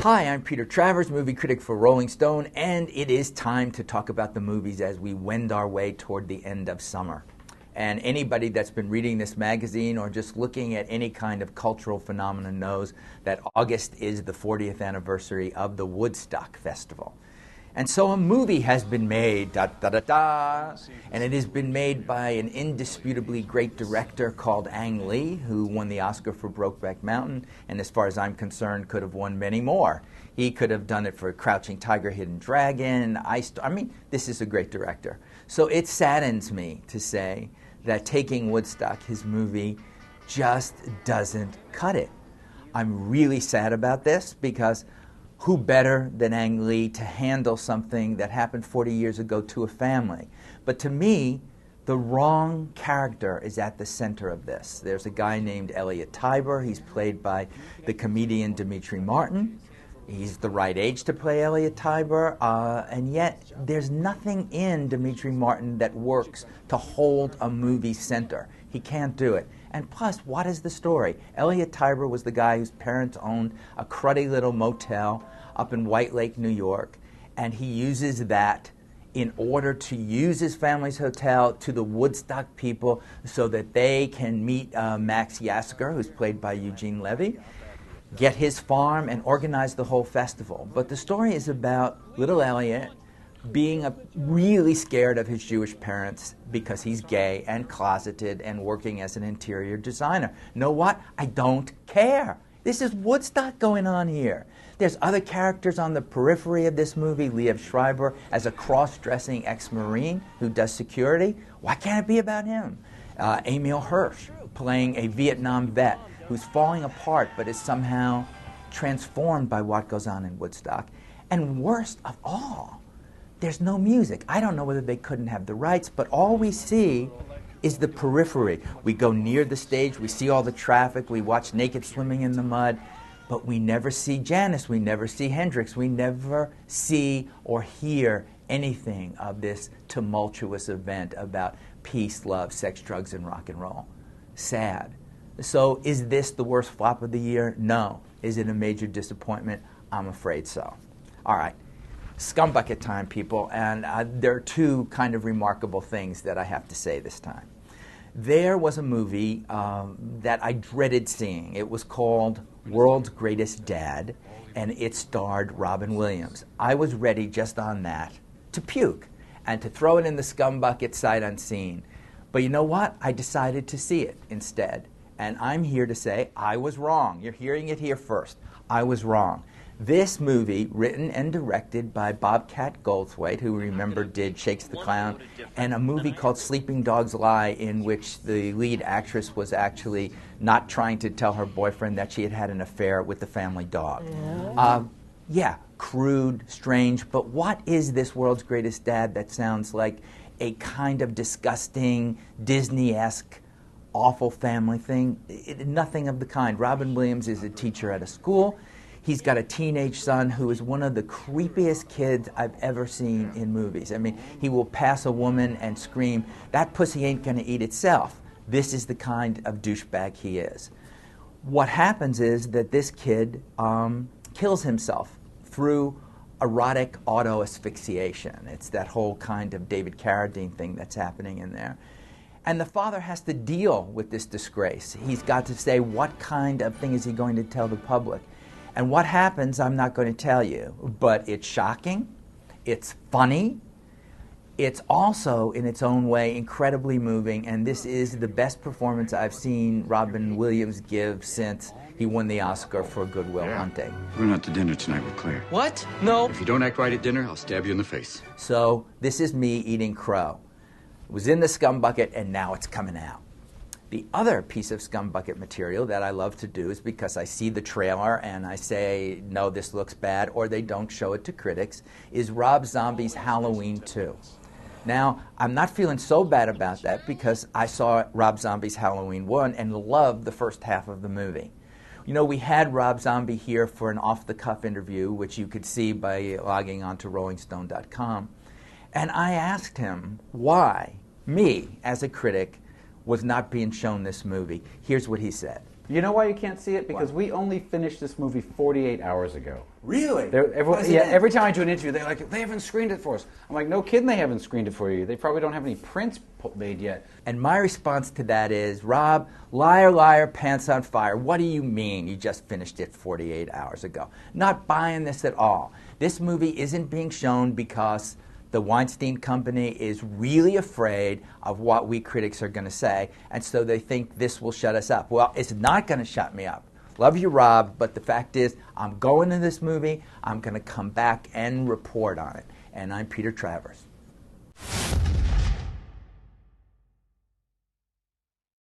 Hi, I'm Peter Travers, movie critic for Rolling Stone, and it is time to talk about the movies as we wend our way toward the end of summer. And anybody that's been reading this magazine or just looking at any kind of cultural phenomenon knows that August is the 40th anniversary of the Woodstock Festival. And so a movie has been made, and it has been made by an indisputably great director called Ang Lee, who won the Oscar for Brokeback Mountain, and as far as I'm concerned, could have won many more. He could have done it for Crouching Tiger, Hidden Dragon, this is a great director. So it saddens me to say that taking Woodstock, his movie, just doesn't cut it. I'm really sad about this because who better than Ang Lee to handle something that happened 40 years ago to a family? But to me, the wrong character is at the center of this. There's a guy named Elliot Tiber. He's played by the comedian Demetri Martin. He's the right age to play Elliot Tiber, and yet there's nothing in Demetri Martin that works to hold a movie center. He can't do it. And plus, what is the story? Elliot Tiber was the guy whose parents owned a cruddy little motel up in White Lake, New York, and he uses that in order to use his family's hotel to the Woodstock people so that they can meet Max Yasker, who's played by Eugene Levy, get his farm, and organize the whole festival. But the story is about little Elliot being really scared of his Jewish parents because he's gay and closeted and working as an interior designer. Know what? I don't care. This is Woodstock going on here. There's other characters on the periphery of this movie. Liev Schreiber as a cross-dressing ex-Marine who does security. Why can't it be about him? Emil Hirsch playing a Vietnam vet who's falling apart but is somehow transformed by what goes on in Woodstock. And worst of all, there's no music. I don't know whether they couldn't have the rights, but all we see is the periphery. We go near the stage, we see all the traffic, we watch naked swimming in the mud, but we never see Janis, we never see Hendrix, we never see or hear anything of this tumultuous event about peace, love, sex, drugs, and rock and roll. Sad. So is this the worst flop of the year? No. Is it a major disappointment? I'm afraid so. All right. Scumbucket time, people, and there are two kind of remarkable things that I have to say this time. There was a movie that I dreaded seeing. It was called World's Greatest Dad, and it starred Robin Williams. I was ready just on that to puke and to throw it in the scumbucket sight unseen. But you know what? I decided to see it instead. And I'm here to say I was wrong. You're hearing it here first. I was wrong. This movie, written and directed by Bobcat Goldthwait, who remember did Shakes the Clown, and a movie called Sleeping Dogs Lie, in which the lead actress was actually not trying to tell her boyfriend that she had had an affair with the family dog. Yeah, crude, strange, but what is this World's Greatest Dad that sounds like a kind of disgusting, Disney-esque, awful family thing? Nothing of the kind. Robin Williams is a teacher at a school. He's got a teenage son who is one of the creepiest kids I've ever seen in movies. I mean, he will pass a woman and scream, "That pussy ain't gonna eat itself." This is the kind of douchebag he is. What happens is that this kid kills himself through erotic auto-asphyxiation. It's that whole kind of David Carradine thing that's happening in there. And the father has to deal with this disgrace. He's got to say, what kind of thing is he going to tell the public? And what happens, I'm not going to tell you, but it's shocking, it's funny, it's also, in its own way, incredibly moving, and this is the best performance I've seen Robin Williams give since he won the Oscar for Good Will Hunting. We're going out to dinner tonight with Claire. What? No. If you don't act right at dinner, I'll stab you in the face. So, this is me eating crow. It was in the scumbucket, and now it's coming out. The other piece of scumbucket material that I love to do is because I see the trailer and I say, no, this looks bad, or they don't show it to critics, is Rob Zombie's Halloween 2. Now, I'm not feeling so bad about that because I saw Rob Zombie's Halloween 1 and loved the first half of the movie. You know, we had Rob Zombie here for an off-the-cuff interview, which you could see by logging on to rollingstone.com. And I asked him why me, as a critic, was not being shown this movie. Here's what he said. You know why you can't see it? Because we only finished this movie 48 hours ago. Really? Every time I do an interview, they're like, they haven't screened it for us. I'm like, no kidding, they haven't screened it for you. They probably don't have any prints made yet. And my response to that is, Rob, liar, liar, pants on fire. What do you mean you just finished it 48 hours ago? Not buying this at all. This movie isn't being shown because the Weinstein Company is really afraid of what we critics are going to say, and so they think this will shut us up. Well, it's not going to shut me up. Love you, Rob, but the fact is, I'm going to this movie, I'm going to come back and report on it. And I'm Peter Travers.